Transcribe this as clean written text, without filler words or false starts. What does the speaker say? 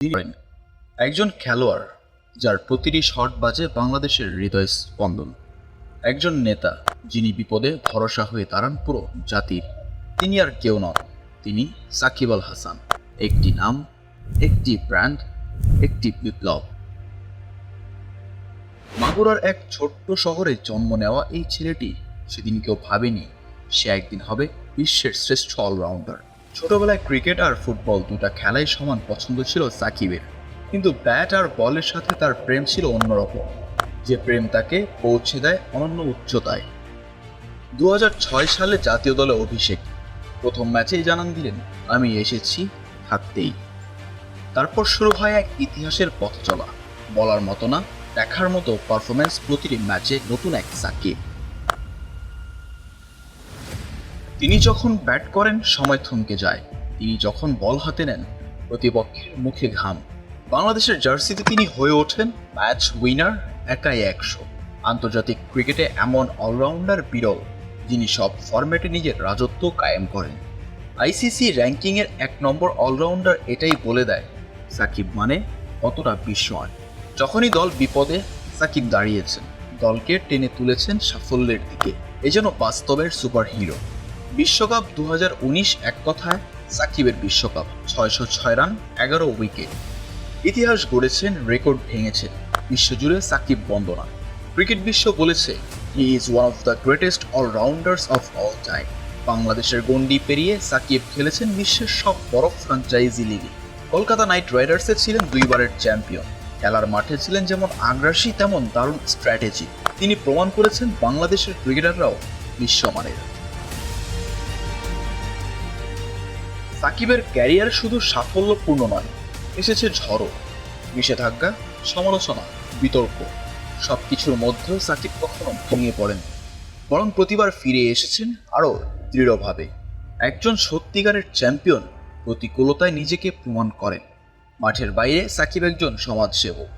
তিনি একজন খেলোয়াড় যার প্রতিটি শট বাজে বাংলাদেশের হৃদয় স্পন্দন, একজন নেতা যিনি বিপদে ভরসা হয়ে দাঁড়ান পুরো জাতির। তিনি আর কেউ নন, তিনি সাকিব আল হাসান। একটি নাম, একটি ব্র্যান্ড, একটি বিপ্লব। মাগুরার এক ছোট্ট শহরে জন্ম নেওয়া এই ছেলেটি সেদিন কেউ ভাবেনি সে একদিন হবে বিশ্বের শ্রেষ্ঠ অলরাউন্ডার। ছোটবেলায় ক্রিকেট আর ফুটবল দুটা খেলাই সমান পছন্দ ছিল সাকিবের, কিন্তু ব্যাট আর বলের সাথে তার প্রেম ছিল অন্যরকম, যে প্রেম তাকে পৌঁছে দেয় অনন্য উচ্চতায়। 2006 সালে জাতীয় দলে অভিষেক। প্রথম ম্যাচেই জানান দিলেন, আমি এসেছি থাকতেই। তারপর শুরু হয় এক ইতিহাসের পথ চলা। বলার মতো না, দেখার মতো পারফরমেন্স প্রতিটি ম্যাচে নতুন এক সাকিব। তিনি যখন ব্যাট করেন সময় থমকে যায়, তিনি যখন বল হাতে নেন প্রতিপক্ষের মুখে ঘাম। বাংলাদেশের জার্সিতে তিনি হয়ে ওঠেন ম্যাচ উইনার, একাই 100। আন্তর্জাতিক ক্রিকেটে এমন অলরাউন্ডার বিরল, যিনি সব ফরম্যাটে নিজের রাজত্ব কায়েম করেন। আইসিসি র্যাঙ্কিংয়ের 1 নম্বর অলরাউন্ডার এটাই বলে দেয় সাকিব মানে কতটা বিস্ময়। যখনই দল বিপদে সাকিব দাঁড়িয়েছেন, দলকে টেনে তুলেছেন সাফল্যের দিকে। এ যেন বাস্তবের সুপার হিরো। বিশ্বকাপ 2019 এক কথায় সাকিবের বিশ্বকাপ। 606 রান, 11 উইকেট। ইতিহাস গড়েছেন, রেকর্ড ভেঙেছেন। বিশ্বজুড়ে সাকিব বন্দনা। ক্রিকেট বিশ্ব বলেছে he is one of the greatest all-rounders of all time. বাংলাদেশের গণ্ডি পেরিয়ে সাকিব খেলেছেন বিশ্বের সব বড় ফ্র্যাঞ্চাইজি লিগে। কলকাতা নাইট রাইডার্সে ছিলেন 2 বারের চ্যাম্পিয়ন। খেলার মাঠে ছিলেন যেমন আগ্রাসী, তেমন দারুণ স্ট্র্যাটেজি। তিনি প্রমাণ করেছেন বাংলাদেশের ক্রিকেটাররাও বিশ্বমানের। সাকিবের ক্যারিয়ার শুধু সাফল্যপূর্ণ নয়, এসেছে ঝড়ো, নিষেধাজ্ঞা, সমালোচনা, বিতর্ক। সবকিছুর মধ্যেও সাকিব কখনো ভেঙে পড়েন, বরং প্রতিবার ফিরে এসেছেন আরও দৃঢ়ভাবে। একজন সত্যিকারের চ্যাম্পিয়ন প্রতিকূলতায় নিজেকে প্রমাণ করেন। মাঠের বাইরে সাকিব একজন সমাজসেবক।